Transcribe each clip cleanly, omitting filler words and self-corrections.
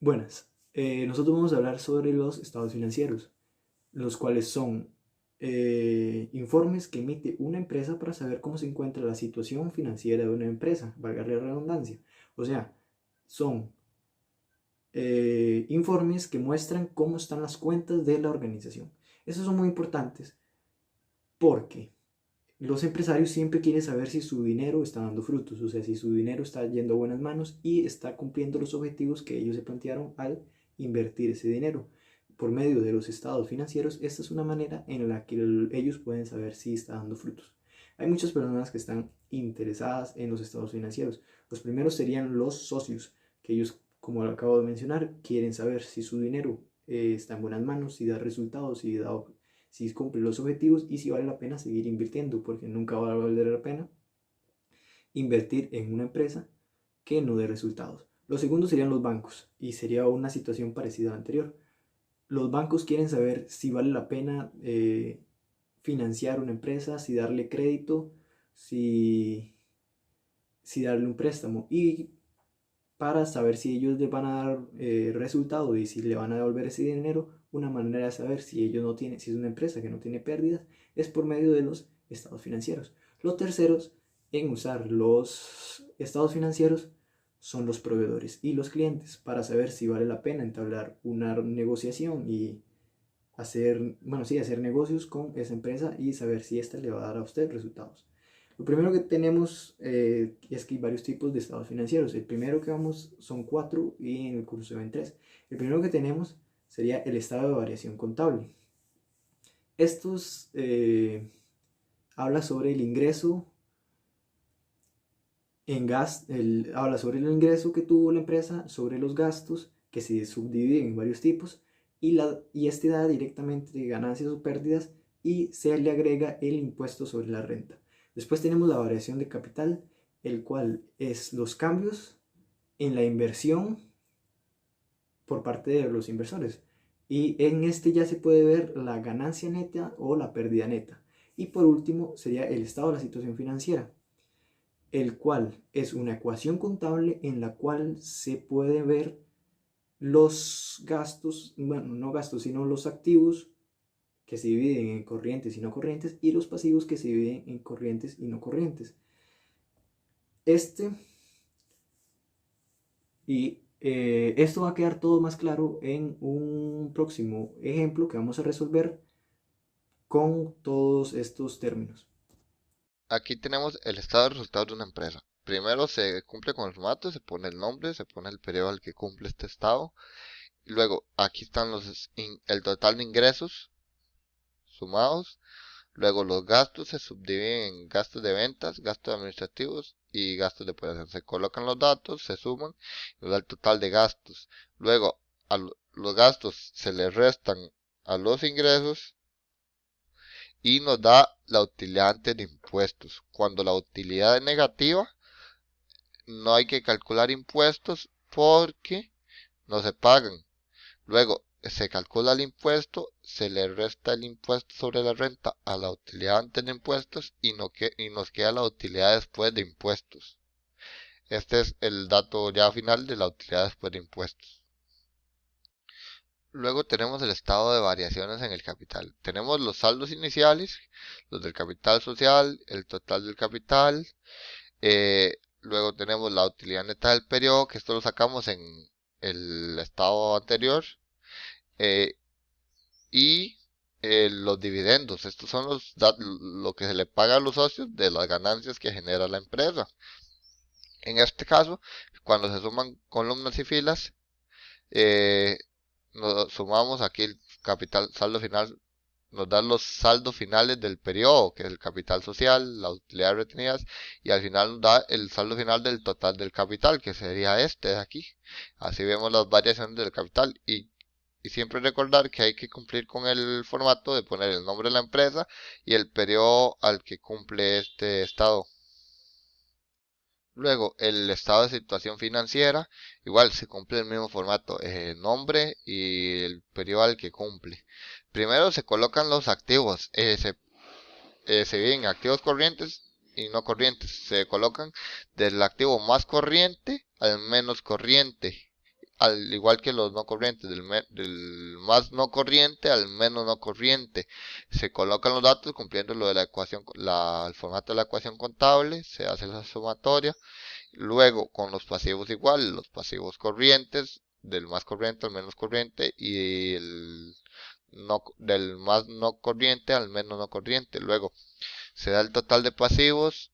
Buenas. Nosotros vamos a hablar sobre los estados financieros, los cuales son informes que emite una empresa para saber cómo se encuentra la situación financiera de una empresa, valga la redundancia. O sea, son informes que muestran cómo están las cuentas de la organización. Esos son muy importantes porque los empresarios siempre quieren saber si su dinero está dando frutos, o sea, si su dinero está yendo a buenas manos y está cumpliendo los objetivos que ellos se plantearon al invertir ese dinero. Por medio de los estados financieros, esta es una manera en la que ellos pueden saber si está dando frutos. Hay muchas personas que están interesadas en los estados financieros. Los primeros serían los socios, que ellos, como lo acabo de mencionar, quieren saber si su dinero está en buenas manos, si da resultados, si cumple los objetivos y si vale la pena seguir invirtiendo, porque nunca va a valer la pena invertir en una empresa que no dé resultados. Los segundos serían los bancos y sería una situación parecida a la anterior. Los bancos quieren saber si vale la pena financiar una empresa, si darle crédito, si, si darle un préstamo y para saber si ellos les van a dar resultado y si le van a devolver ese dinero, una manera de saber si ellos no tienen, si es una empresa que no tiene pérdidas, es por medio de los estados financieros. Los terceros en usar los estados financieros son los proveedores y los clientes para saber si vale la pena entablar una negociación y hacer, bueno, sí, hacer negocios con esa empresa y saber si ésta le va a dar a usted resultados. Lo primero que tenemos es que hay varios tipos de estados financieros. El primero que vamos son cuatro y en el curso se ven tres. El primero que tenemos sería el estado de variación contable. Estos habla sobre el ingreso habla sobre el ingreso que tuvo la empresa, sobre los gastos que se subdividen en varios tipos y este da directamente ganancias o pérdidas y se le agrega el impuesto sobre la renta. Después tenemos la variación de capital, el cual es los cambios en la inversión por parte de los inversores. Y en este ya se puede ver la ganancia neta o la pérdida neta. Y por último sería el estado de la situación financiera, el cual es una ecuación contable en la cual se puede ver los gastos, bueno, no gastos, sino los activos que se dividen en corrientes y no corrientes y los pasivos que se dividen en corrientes y no corrientes. Este esto va a quedar todo más claro en un próximo ejemplo que vamos a resolver con todos estos términos. Aquí tenemos el estado de resultados de una empresa. Primero se cumple con el formato, se pone el nombre, se pone el periodo al que cumple este estado. Luego aquí están el total de ingresos sumados. Luego los gastos se subdividen en gastos de ventas, gastos administrativos y gastos de operación. Se colocan los datos, se suman y nos da el total de gastos. Luego los gastos se le restan a los ingresos y nos da la utilidad antes de impuestos. Cuando la utilidad es negativa, no hay que calcular impuestos porque no se pagan. Luego se calcula el impuesto, se le resta el impuesto sobre la renta a la utilidad antes de impuestos y nos queda la utilidad después de impuestos. Este es el dato ya final de la utilidad después de impuestos. Luego tenemos el estado de variaciones en el capital. Tenemos los saldos iniciales, los del capital social, el total del capital. Luego tenemos la utilidad neta del periodo, que esto lo sacamos en el estado anterior. eh, y los dividendos. Estos son lo que se le paga a los socios de las ganancias que genera la empresa. En este caso, cuando se suman columnas y filas, eh, nos sumamos aquí el capital saldo final, nos dan los saldos finales del periodo, que es el capital social, las utilidades retenidas, y al final nos da el saldo final del total del capital, que sería este de aquí. Así vemos las variaciones del capital y siempre recordar que hay que cumplir con el formato de poner el nombre de la empresa y el periodo al que cumple este estado. Luego, el estado de situación financiera, igual se cumple el mismo formato, nombre y el periodo al que cumple. Primero se colocan los activos, se dividen activos corrientes y no corrientes. Se colocan del activo más corriente al menos corriente. al igual que los no corrientes, del más no corriente al menos no corriente. Se colocan los datos cumpliendo lo de la ecuación, el formato de la ecuación contable, se hace la sumatoria. Luego con los pasivos igual, los pasivos corrientes, del más corriente al menos corriente y del más no corriente al menos no corriente. Luego se da el total de pasivos,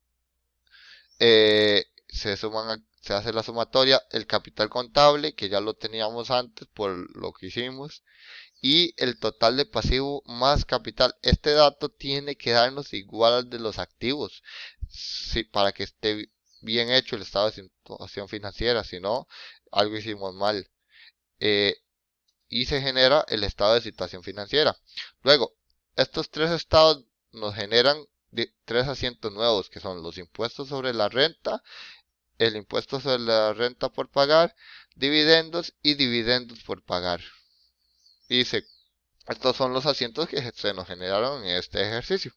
se hace la sumatoria, el capital contable, que ya lo teníamos antes por lo que hicimos, y el total de pasivo más capital. Este dato tiene que darnos igual al de los activos, para que esté bien hecho el estado de situación financiera, si no, algo hicimos mal. Y se genera el estado de situación financiera. Luego, estos tres estados nos generan tres asientos nuevos, que son los impuestos sobre la renta, el impuesto sobre la renta por pagar, dividendos y dividendos por pagar. Y estos son los asientos que se nos generaron en este ejercicio.